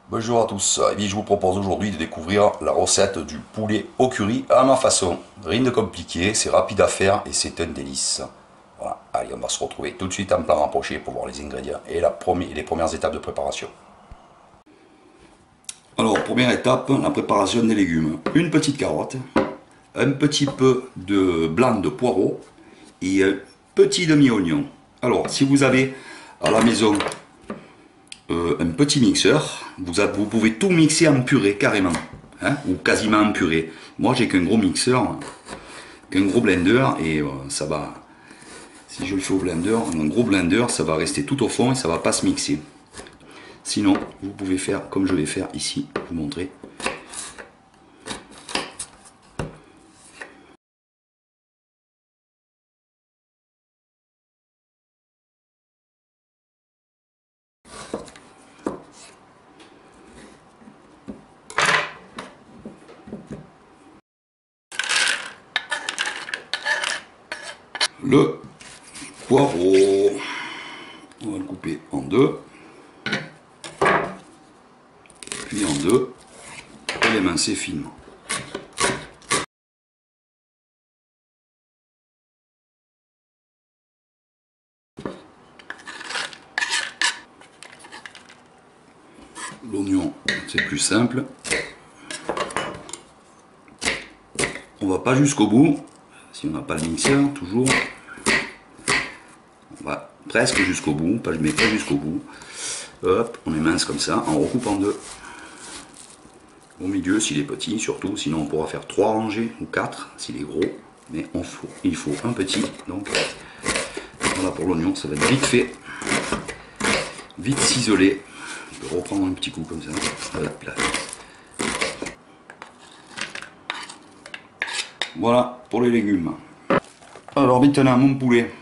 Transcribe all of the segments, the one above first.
Bonjour à tous, et bien, je vous propose aujourd'hui de découvrir la recette du poulet au curry à ma façon. Rien de compliqué, c'est rapide à faire et c'est un délice. Voilà, allez, on va se retrouver tout de suite en plan rapproché pour voir les ingrédients et les premières étapes de préparation. Alors, première étape, la préparation des légumes. Une petite carotte, un petit peu de blanc de poireau et un petit demi-oignon. Alors, si vous avez à la maison un petit mixeur, vous pouvez tout mixer en purée carrément, hein, ou quasiment en purée. Moi j'ai qu'un gros mixeur, qu'un gros blender et ça va, si je le fais au blender, un gros blender, ça va rester tout au fond et ça va pas se mixer. Sinon vous pouvez faire comme je vais faire ici, vous montrer. Le poireau, on va le couper en deux, puis en deux, et l'émincer finement. L'oignon, c'est plus simple. On va pas jusqu'au bout, si on n'a pas le mixeur, toujours. On va presque jusqu'au bout, je mets pas jusqu'au bout. Hop, on émince comme ça, en recoupant en deux. Au milieu, s'il est petit, surtout, sinon on pourra faire 3 rangées ou 4 s'il est gros. Mais il faut un petit, donc voilà pour l'oignon, ça va être vite fait, vite ciselé. Je vais reprendre un petit coup comme ça. Hop là. Voilà pour les légumes. Alors maintenant mon poulet,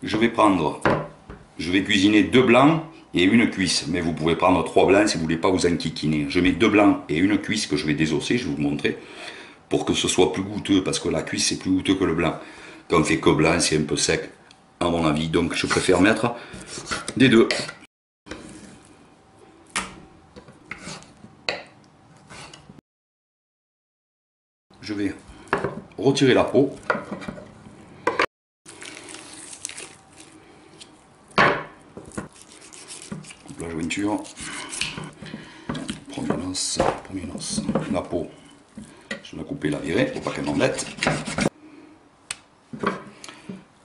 je vais cuisiner 2 blancs et une cuisse, mais vous pouvez prendre 3 blancs si vous ne voulez pas vous enquiquiner. Je mets 2 blancs et une cuisse que je vais désosser, je vais vous montrer, pour que ce soit plus goûteux, parce que la cuisse c'est plus goûteux que le blanc. Quand on fait que blanc, c'est un peu sec, à mon avis, donc je préfère mettre des deux. Je vais retirer la peau. La jointure. Premier os. La peau, je vais la couper, la virer, pour pas qu'elle m'embête.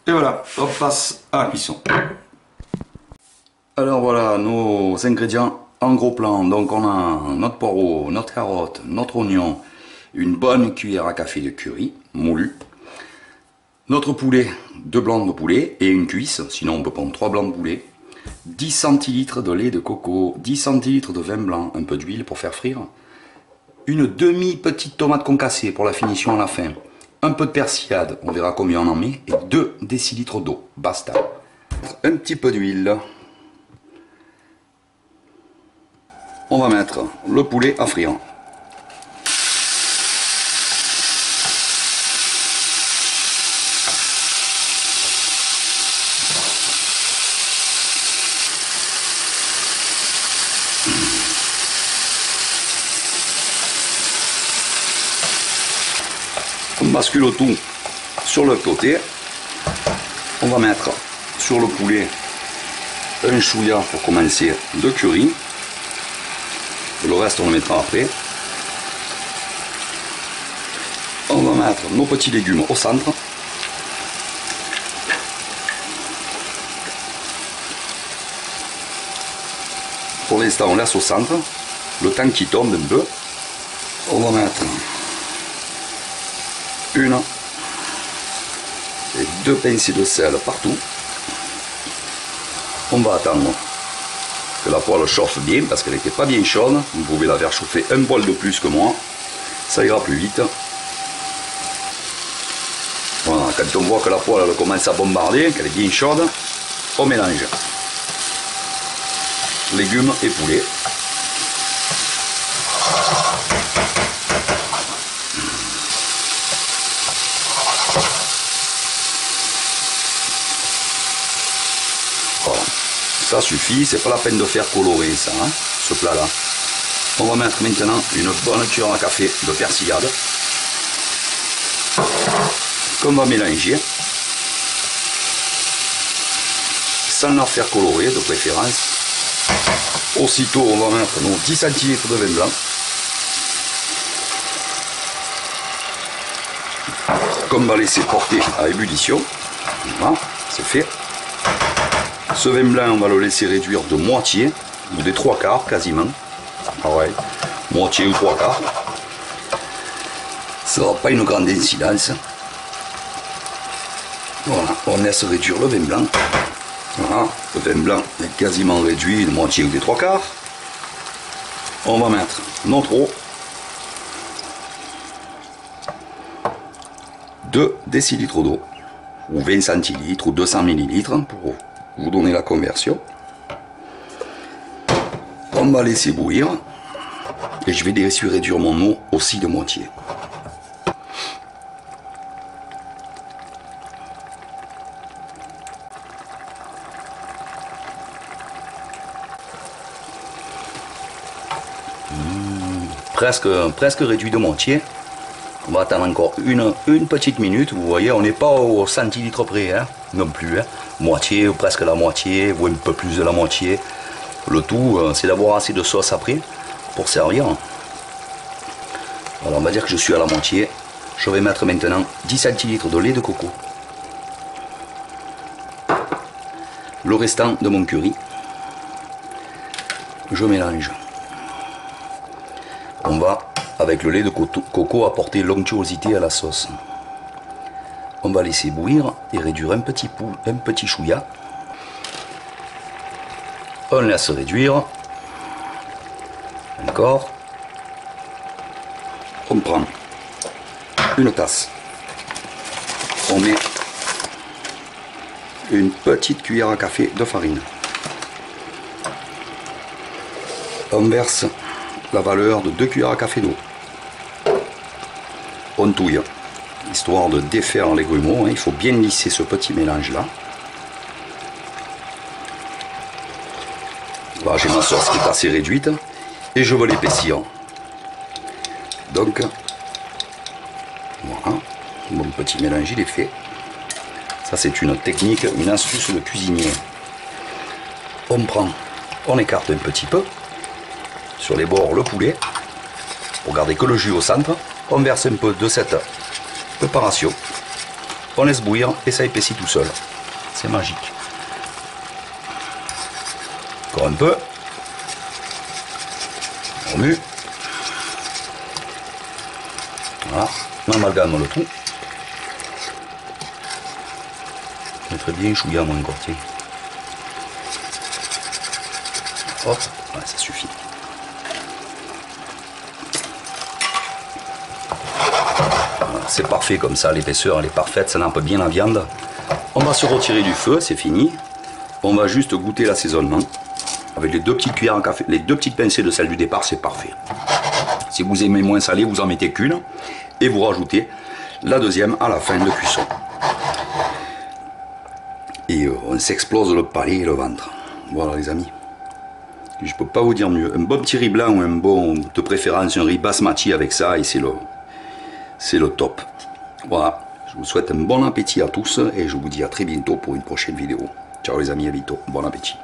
Et voilà, on passe à la cuisson. Alors voilà nos ingrédients en gros plan. Donc on a notre poireau, notre carotte, notre oignon, une bonne cuillère à café de curry moulu, notre poulet, 2 blancs de poulet et une cuisse, sinon on peut prendre 3 blancs de poulet, 10 centilitres de lait de coco, 10 centilitres de vin blanc, un peu d'huile pour faire frire, une demi-petite tomate concassée pour la finition à la fin, un peu de persillade, on verra combien on en met, et 2 décilitres d'eau, basta. Un petit peu d'huile. On va mettre le poulet à frire. On bascule le tout sur le côté. On va mettre sur le poulet un chouïa pour commencer de curry. Le reste on le mettra après. On va mettre nos petits légumes au centre. Pour l'instant on laisse au centre, le temps qui tombe un peu. On va mettre une et 2 pincées de sel partout. On va attendre que la poêle chauffe bien parce qu'elle n'était pas bien chaude. Vous pouvez la faire chauffer un poil de plus que moi, ça ira plus vite. Voilà, quand on voit que la poêle elle commence à bombarder, qu'elle est bien chaude, on mélange légumes et poulet. Ça suffit, c'est pas la peine de faire colorer ça, hein, ce plat là. On va mettre maintenant une bonne cuillère à café de persillade qu'on va mélanger sans la faire colorer de préférence. Aussitôt on va mettre nos 10 centilitres de vin blanc qu'on va laisser porter à ébullition. Voilà, c'est fait. Ce vin blanc on va le laisser réduire de moitié ou des 3/4 quasiment. Pareil, moitié ou 3/4. Ça n'aura pas une grande incidence. Voilà, on laisse réduire le vin blanc. Voilà, le vin blanc est quasiment réduit de moitié ou des 3/4. On va mettre notre eau. 2 décilitres d'eau, ou 20 centilitres, ou 200 millilitres, pour vous donner la conversion. On va laisser bouillir. Et je vais laisser réduire mon eau aussi de moitié. Presque réduit de moitié. On va attendre encore une petite minute. Vous voyez, on n'est pas au centilitre près, hein, non plus. Hein. Moitié ou presque la moitié, ou un peu plus de la moitié. Le tout, c'est d'avoir assez de sauce après pour servir. Alors on va dire que je suis à la moitié. Je vais mettre maintenant 10 centilitres de lait de coco. Le restant de mon curry. Je mélange. On va, avec le lait de coco, apporter l'onctuosité à la sauce. On va laisser bouillir et réduire un petit chouïa. On laisse réduire. Encore. On prend une tasse. On met une petite cuillère à café de farine. On verse la valeur de 2 cuillères à café d'eau. On touille, histoire de défaire les grumeaux. Il faut bien lisser ce petit mélange là. Voilà, j'ai ma sauce qui est assez réduite et je veux l'épaissir. Donc, voilà, mon petit mélange il est fait. Ça c'est une technique, une astuce de cuisinier. On écarte un petit peu sur les bords le poulet pour garder que le jus au centre. On verse un peu de cette préparation. On laisse bouillir et ça épaissit tout seul. C'est magique. Encore un peu. On remue. Voilà, on amalgame le tout. Je mettrai bien chouïa moins encore, tiens. Hop, ouais, ça suffit. Voilà, c'est parfait comme ça, l'épaisseur elle est parfaite, ça nappe bien la viande. On va se retirer du feu, c'est fini. On va juste goûter l'assaisonnement. Avec les 2 petites cuillères à café, les 2 petites pincées de sel du départ, c'est parfait. Si vous aimez moins salé, vous en mettez qu'une et vous rajoutez la deuxième à la fin de cuisson. Et on s'explose le palais et le ventre. Voilà les amis. Je peux pas vous dire mieux. Un bon petit riz blanc ou un bon, de préférence un riz basmati avec ça et c'est le top. Voilà. Je vous souhaite un bon appétit à tous et je vous dis à très bientôt pour une prochaine vidéo. Ciao les amis, à bientôt. Bon appétit.